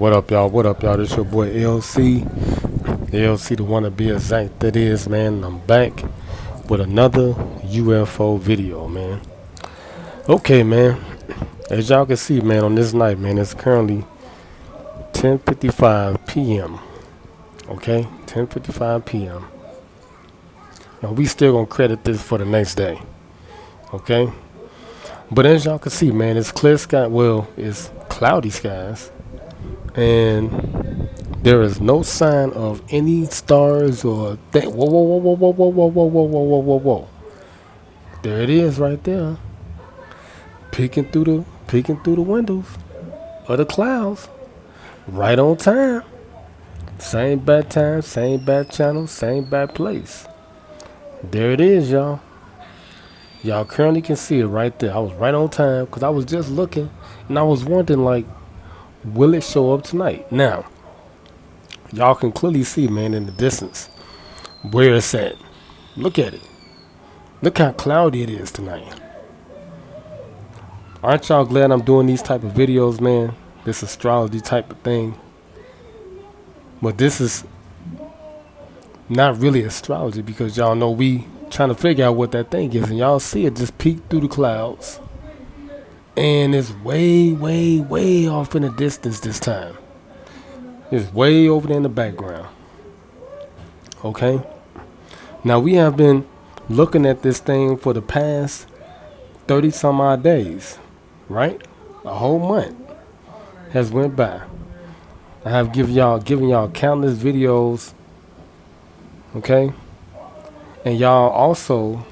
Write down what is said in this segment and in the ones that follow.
What up, y'all? What up, y'all? This your boy LC. LC, the one to be exact. That is, man. I'm back with another UFO video, man. Okay, man. As y'all can see, man, on this night, man, it's currently 10:55 p.m. Okay, 10:55 p.m. Now we still gonna credit this for the next day. Okay, but as y'all can see, man, it's clear sky. Well, it's cloudy skies, and there is no sign of any stars or thing. Whoa, whoa, whoa, whoa, whoa, whoa, whoa, whoa, whoa, whoa, whoa, whoa, whoa. There it is, right there, peeking through the windows of the clouds, right on time. Same bad time, same bad channel, same bad place. There it is, y'all. Y'all currently can see it right there. I was right on time because I was just looking and I was wondering, like, will it show up tonight? Now, y'all can clearly see, man, in the distance where it's at. Look at it. Look how cloudy it is tonight. Aren't y'all glad I'm doing these type of videos, man? This astrology type of thing. But this is not really astrology because y'all know we trying to figure out what that thing is. And y'all see it just peek through the clouds. And it's way, way, way off in the distance this time. It's way over there in the background. Okay? Now we have been looking at this thing for the past 30 some odd days. Right? A whole month has went by. I have given y'all countless videos. Okay? And y'all also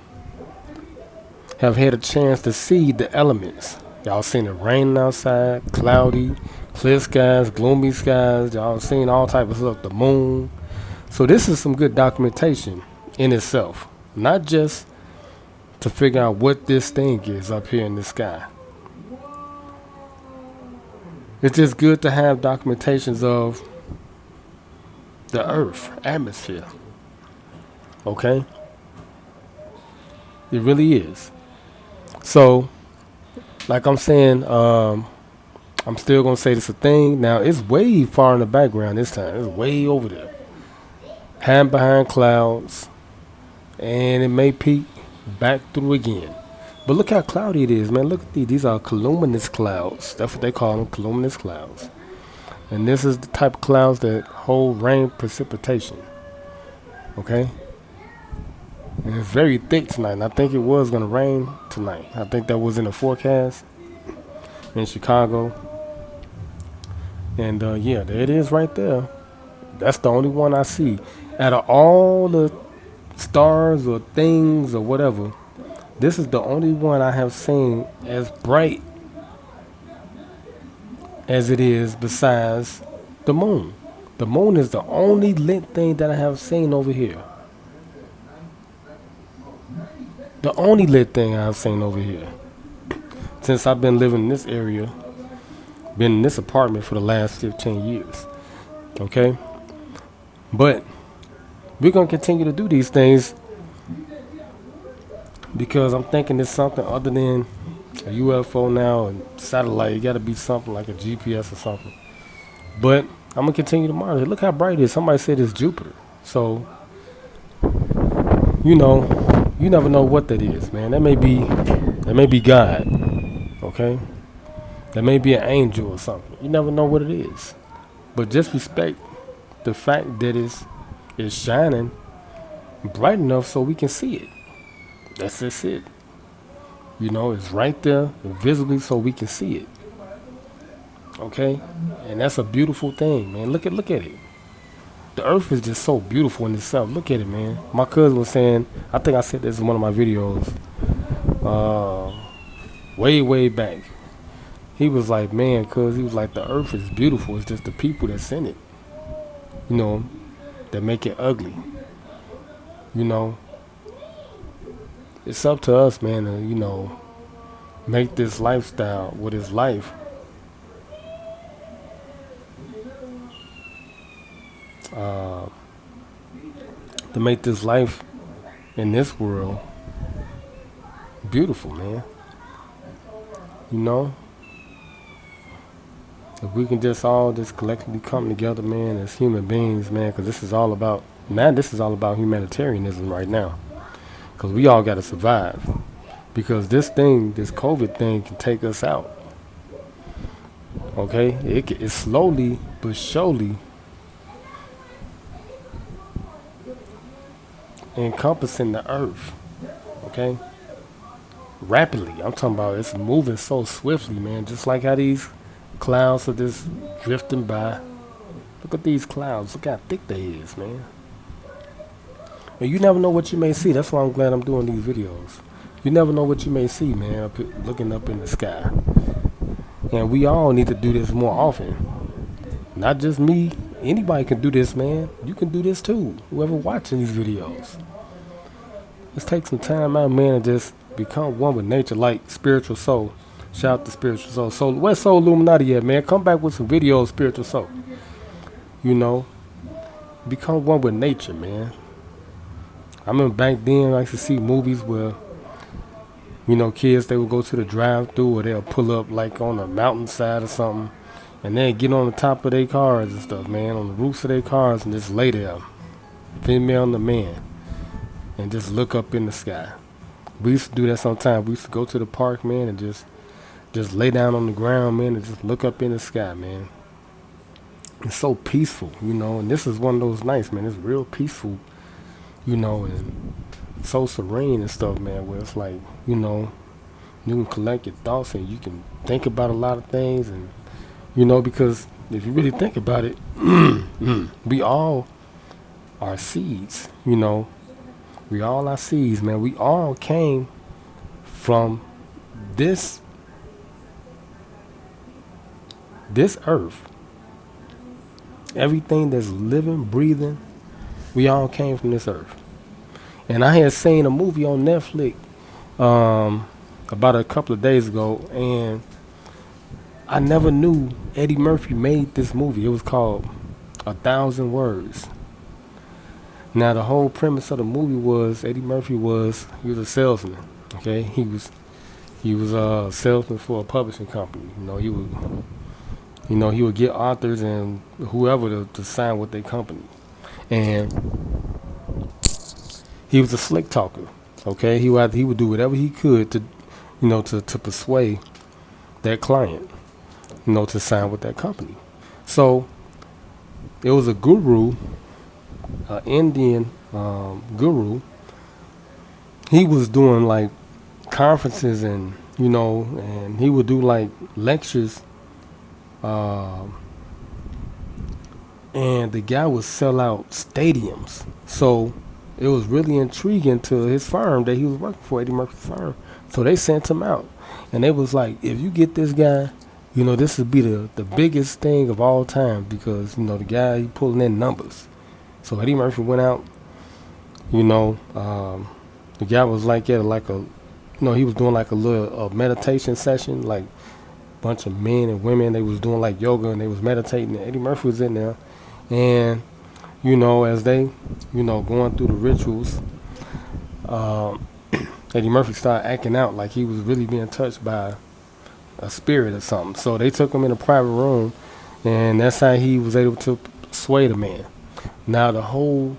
have had a chance to see the elements. Y'all seen it raining outside, cloudy, clear skies, gloomy skies. Y'all seen all type of stuff, the moon. So this is some good documentation in itself. Not just to figure out what this thing is up here in the sky. It's just good to have documentations of the earth, atmosphere. Okay? It really is. So, like I'm saying, I'm still going to say this a thing. Now, it's way far in the background this time. It's way over there. Hand behind clouds. And it may peek back through again. But look how cloudy it is, man. Look at these. These are columinous clouds. That's what they call them, columinous clouds. And this is the type of clouds that hold rain precipitation. Okay? And it's very thick tonight. And I think it was going to rain tonight. I think that was in the forecast in Chicago. And yeah, there it is right there. That's the only one I see. Out of all the stars or things or whatever, this is the only one I have seen as bright as it is besides the moon. The moon is the only lit thing that I have seen over here. The only lit thing I've seen over here. Since I've been living in this area, been in this apartment for the last 15 years. Okay? But we're going to continue to do these things because I'm thinking it's something other than a UFO now and satellite. It got to be something like a GPS or something. But I'm going to continue to monitor. Look how bright it is. Somebody said it's Jupiter. So, you know, you never know what that is, man. That may be God. Okay? That may be an angel or something. You never know what it is. But just respect the fact that it's shining bright enough so we can see it. That's just it. You know, it's right there visibly so we can see it. Okay? And that's a beautiful thing, man. Look at it. The earth is just so beautiful in itself. Look at it, man. My cousin was saying, I think I said this in one of my videos, way, way back. He was like, man, cuz he was like, the earth is beautiful. It's just the people that's in it, you know, that make it ugly. You know, it's up to us, man, to, you know, make this lifestyle what is life. To make this life in this world beautiful, man. You know? If we can just all just collectively come together, man, as human beings, man, because this is all about, man, this is all about humanitarianism right now. Because we all got to survive. Because this thing, this COVID thing, can take us out. Okay? It slowly but surely encompassing the earth. Okay? Rapidly. I'm talking about it's moving so swiftly, man. Just like how these clouds are just drifting by. Look at these clouds. Look how thick they is, man. And you never know what you may see. That's why I'm glad I'm doing these videos. You never know what you may see, man, looking up in the sky. And we all need to do this more often. Not just me. Anybody can do this, man. You can do this too. Whoever watching these videos. Let's take some time out, man, and just become one with nature, like Spiritual Soul. Shout out to Spiritual Soul. So where's Soul Illuminati at, man? Come back with some videos, Spiritual Soul. You know, become one with nature, man. I remember back then I used to see movies where, you know, kids, they would go to the drive-thru or they'll pull up like on a mountainside or something, and then get on the top of their cars and stuff, man, on the roofs of their cars, and just lay there, female and the man, and just look up in the sky. We used to do that sometimes. We used to go to the park, man, and just lay down on the ground, man, and just look up in the sky, man. It's so peaceful, you know, and this is one of those nights, man. It's real peaceful, you know, and so serene and stuff, man, where it's like, you know, you can collect your thoughts and you can think about a lot of things, and, you know, because if you really think about it, we all are seeds, you know. We all are seeds, man. We all came from this earth. Everything that's living, breathing, we all came from this earth. And I had seen a movie on Netflix about a couple of days ago, and I never knew Eddie Murphy made this movie. It was called 1,000 Words. Now the whole premise of the movie was he was a salesman. Okay, he was a salesman for a publishing company. You know, he would get authors and whoever to sign with their company, and he was a slick talker. Okay, he would do whatever he could to, you know, to persuade that client, you know, to sign with that company. So it was a guru, Indian guru. He was doing like conferences, and, you know, and he would do like lectures, and the guy would sell out stadiums. So it was really intriguing to his firm that he was working for, Eddie Murphy's firm. So they sent him out, and they was like, if you get this guy, you know, this would be the biggest thing of all time, because, you know, the guy, he pulling in numbers. So Eddie Murphy went out, you know, the guy was like at you know, he was doing like a little meditation session, like a bunch of men and women, they was doing like yoga and they was meditating, and Eddie Murphy was in there, and, you know, as they, you know, going through the rituals, Eddie Murphy started acting out like he was really being touched by a spirit or something. So they took him in a private room, and that's how he was able to sway the man. Now the whole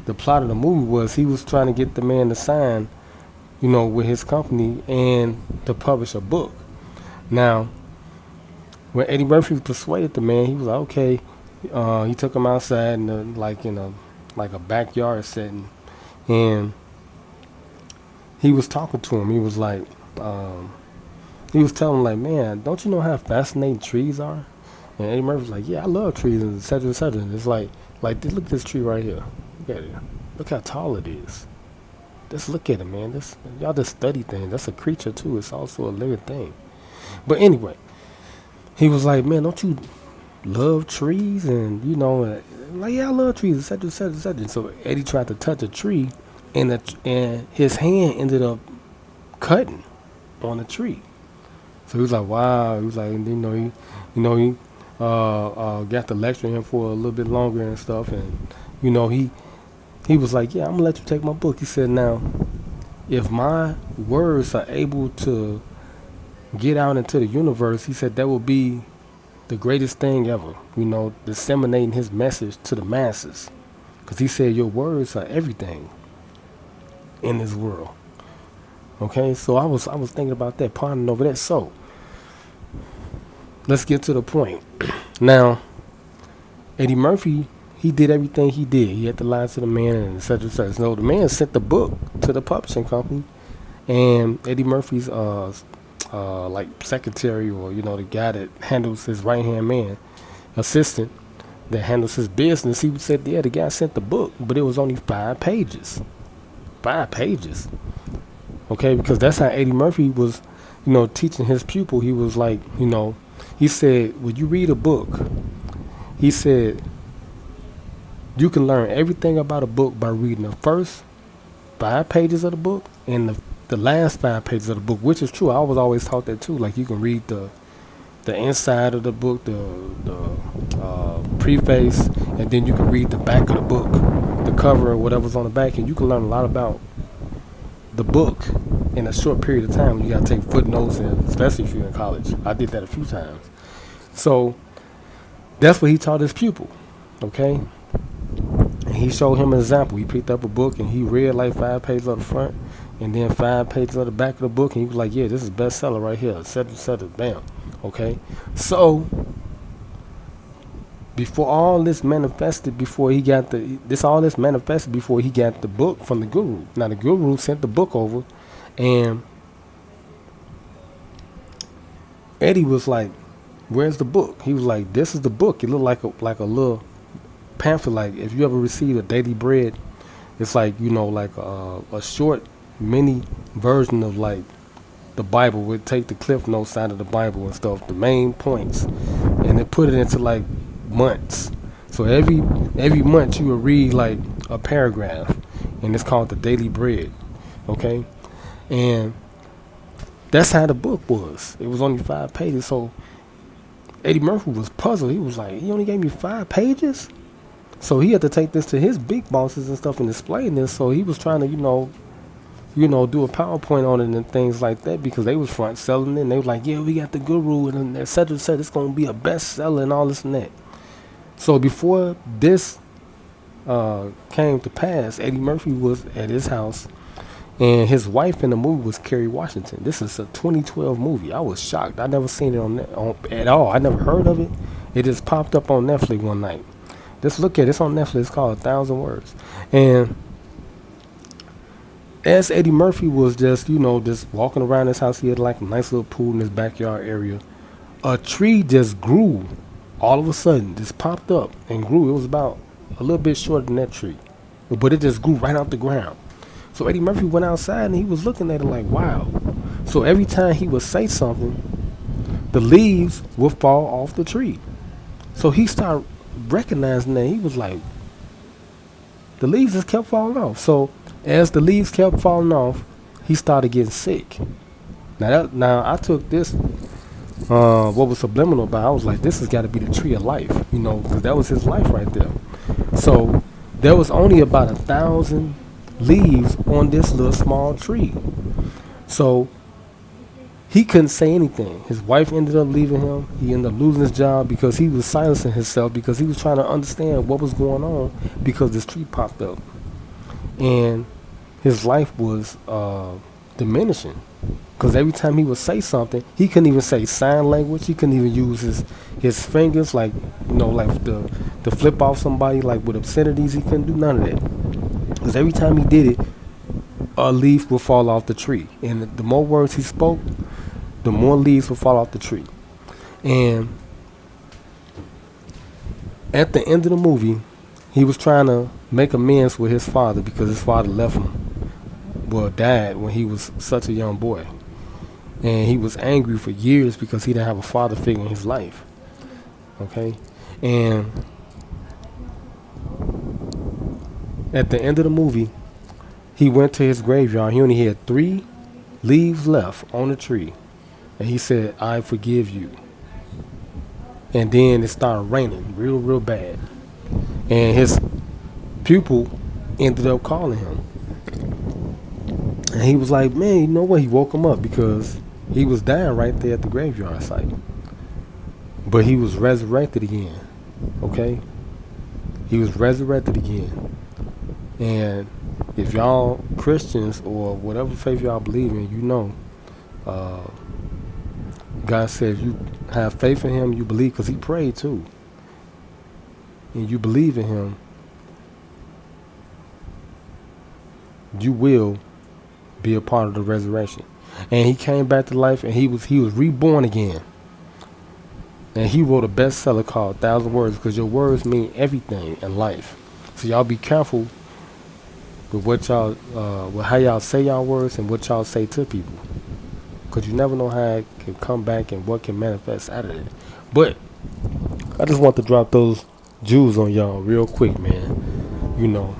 the plot of the movie was he was trying to get the man to sign, you know, with his company and to publish a book. Now when Eddie Murphy persuaded the man, he was like, okay. He took him outside in a backyard setting, and he was talking to him. He was like, he was telling him like, man, don't you know how fascinating trees are? And Eddie Murphy was like, yeah, I love trees, and et cetera, et cetera. And it's like look at this tree right here. Look at it. Look how tall it is. Just look at it, man. Y'all just study things. That's a creature too. It's also a living thing. But anyway, he was like, man, don't you love trees? And, you know, like, yeah, I love trees, etc., etc., etc. So Eddie tried to touch a tree, and his hand ended up cutting on the tree. So he was like, wow. He was like, he got to lecture him for a little bit longer and stuff, and, you know, he was like, yeah, I'm gonna let you take my book. He said, now, if my words are able to get out into the universe, he said that will be the greatest thing ever, disseminating his message to the masses. Because he said your words are everything in this world. Okay, so I was thinking about that, pondering over that. So let's get to the point. Now, Eddie Murphy, he did everything he did. He had to lie to the man and et cetera, et cetera. No, the man sent the book to the publishing company, and Eddie Murphy's like secretary, or the guy that handles his right hand man, assistant that handles his business, he said, yeah, the guy sent the book, but it was only 5 pages. 5 pages. Okay, because that's how Eddie Murphy was, teaching his pupil. He was like, he said, when you read a book, he said, you can learn everything about a book by reading the first 5 pages of the book and the last 5 pages of the book, which is true. I was always taught that too. Like, you can read the inside of the book, the preface, and then you can read the back of the book, the cover or whatever's on the back, and you can learn a lot about the book in a short period of time. You gotta take footnotes, and especially if you're in college. I did that a few times. So that's what he taught his pupil. Okay, and he showed him an example. He picked up a book and he read like 5 pages of the front, and then 5 pages of the back of the book, and he was like, "Yeah, this is bestseller right here." etc. Bam. Okay, so before all this manifested, before he got this manifested before he got the book from the guru. Now the guru sent the book over, and Eddie was like, "Where's the book?" He was like, "This is the book." It looked like a little pamphlet. Like, if you ever received a daily bread, it's like, like a short mini version of like the Bible. Would take the cliff notes out of the Bible and stuff, the main points, and then put it into like months. So every month you would read like a paragraph, and it's called the daily bread. Okay, and that's how the book was. It was only 5 pages. So Eddie Murphy was puzzled. He was like, he only gave me 5 pages. So he had to take this to his big bosses and stuff and explain this. So he was trying to do a PowerPoint on it and things like that, because they was front selling it, and they was like, yeah, we got the guru and et cetera, it's gonna be a bestseller and all this and that. So before this came to pass, Eddie Murphy was at his house, and his wife in the movie was Kerry Washington. This is a 2012 movie. I was shocked. I never seen it at all. I never heard of it. It just popped up on Netflix one night. Just look at it. It's on Netflix. It's called 1,000 Words. And as Eddie Murphy was just walking around his house, he had like a nice little pool in his backyard area. A tree just grew all of a sudden, just popped up and grew. It was about a little bit shorter than that tree, but it just grew right out the ground. So Eddie Murphy went outside and he was looking at it like, wow. So every time he would say something, the leaves would fall off the tree. So he started recognizing that. He was like, the leaves just kept falling off. So as the leaves kept falling off, he started getting sick. Now I took this, what was subliminal about, I was like, this has got to be the tree of life, because that was his life right there. So there was only about 1,000 leaves on this little small tree. So he couldn't say anything. His wife ended up leaving him. He ended up losing his job because he was silencing himself, because he was trying to understand what was going on, because this tree popped up. And his life was diminishing, because every time he would say something, he couldn't even say sign language. He couldn't even use his fingers, like like to flip off somebody, like with obscenities. He couldn't do none of that, because every time he did it, a leaf would fall off the tree. And the more words he spoke, the more leaves would fall off the tree. And at the end of the movie, he was trying to make amends with his father, because his father left him, died when he was such a young boy. And he was angry for years because he didn't have a father figure in his life. Okay? And at the end of the movie, he went to his graveyard. He only had 3 leaves left on the tree. And he said, I forgive you. And then it started raining real, real bad. And his pupil ended up calling him. And he was like, man, you know what? He woke him up, because He was dying right there at the graveyard site. But he was resurrected again. Okay? He was resurrected again. And if y'all Christians or whatever faith y'all believe in, you know, God says you have faith in him, you believe, because he prayed too. And you believe in him, you will be a part of the resurrection. And he came back to life, and he was reborn again. And he wrote a bestseller called 1,000 Words, because your words mean everything in life. So y'all be careful with what y'all, with how y'all say y'all words and what y'all say to people, because you never know how it can come back and what can manifest out of it. But I just want to drop those jewels on y'all real quick, man. You know.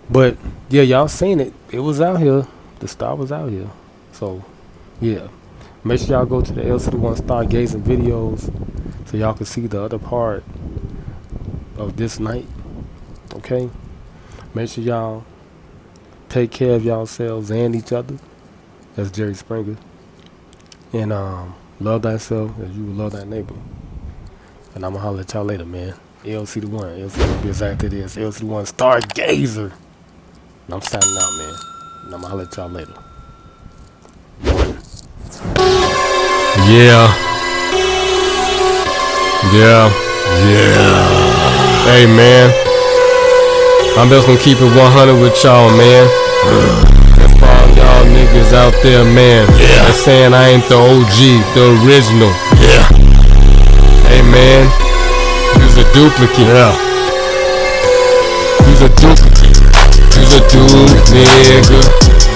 But yeah, y'all seen it. It was out here. The star was out here. So yeah, make sure y'all go to the LCDAONE stargazing videos so y'all can see the other part of this night. Okay. Make sure y'all take care of yourselves and each other. That's Jerry Springer. And love thyself as you would love thy neighbor. And I'm going to holler at y'all later, man. LCDAONE. LCDAONE be exactly this. LCDAONE stargazer. And I'm signing out, man. And I'm going to holler at y'all later. Yeah. Hey, man. I'm just gonna keep it 100 with y'all, man. That's for all y'all niggas out there, man. Yeah. That's saying I ain't the OG, the original. Yeah. Hey, man. You's a duplicate. Yeah. You's a duplicate. You's a dude, nigga.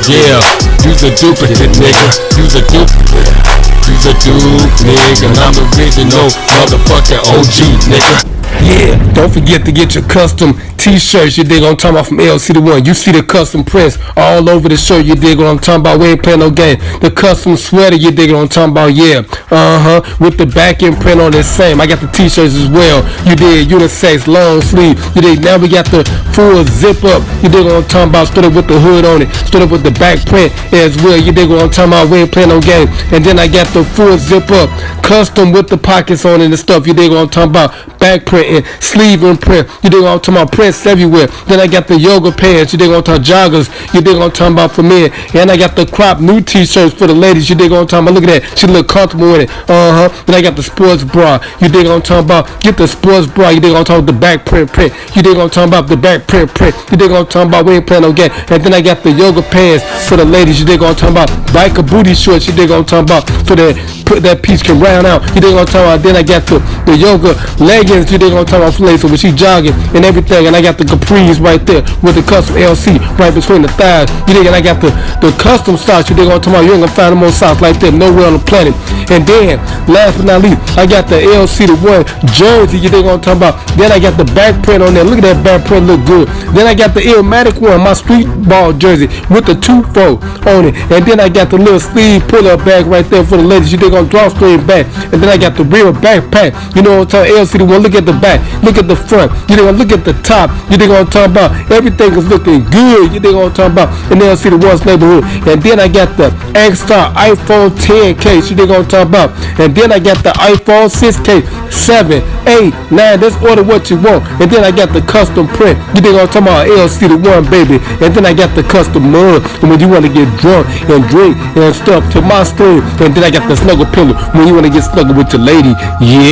Yeah. You's a duplicate, nigga. You's a duplicate. You's a dude, nigga. And I'm the original motherfucking OG, nigga. Yeah, don't forget to get your custom t-shirts, you dig what I'm talking about, from LCDAONE. You see the custom prints all over the shirt, you dig what I'm talking about. We ain't playing no game. The custom sweater, you dig what I'm talking about. Yeah, with the back end print on the same. I got the t-shirts as well. You dig, unisex, long sleeve. You dig, now we got the full zip up. You dig what I'm talking about, stood up with the hood on it, stood up with the back print as well. You dig what I'm talking about. We ain't playing no game. And then I got the full zip up, custom with the pockets on it and stuff. You dig what I'm talking about. Back print and sleeve and print. You dig what I'm talking about. Prints everywhere. Then I got the yoga pants. You dig what I'm talking about. Joggers. You dig what I'm talking about for men. And I got the crop new t-shirts for the ladies. You dig what I'm talking about. Look at that. She look comfortable with it. Then I got the sports bra. You dig what I'm talking about. Get the sports bra. You dig what I'm talking about. The back print. You dig what I'm talking about. The back print. You dig what I'm talking about. We ain't playing no game. And then I got the yoga pants for the ladies. You dig what I'm talking about. Biker booty shorts. You dig what I'm talking about. For that piece can round out. You dig what I'm talking about. Then I got the yoga leggings. You dig what I'm talking about. For ladies. So when she jogging and everything. And I got the capris right there with the custom LC right between the thighs. You dig? And I got the custom socks. You dig what I'm talking about. You ain't gonna find them more socks like that nowhere on the planet. And then last but not least, I got the LCDAONE jersey. You dig what I'm talking about. Then I got the back print on there. Look at that back print, look good. Then I got the Illmatic one, my street ball jersey with the 2-4 on it. And then I got the little sleeve pull up bag right there for the ladies. You dig on drawstring back. And then I got the real backpack. You know what I'm talking about. LCDAONE. Look at the back. Look at the front. You dig? Look at the top. You dig what I'm talking about. Everything is looking good. You dig what I'm talking about. In the LCDAONE's neighborhood. And then I got the X-Star iPhone 10 case. You dig what I'm talking about. And then I got the iPhone 6 case. 7, 8, 9. Just order what you want. And then I got the custom print. You dig what I'm talking about. LCDAONE, baby. And then I got the custom mug. And when you want to get drunk and drink and stuff to my stream. And then I got the snuggle pillow when you want to get snuggle with your lady. Yeah.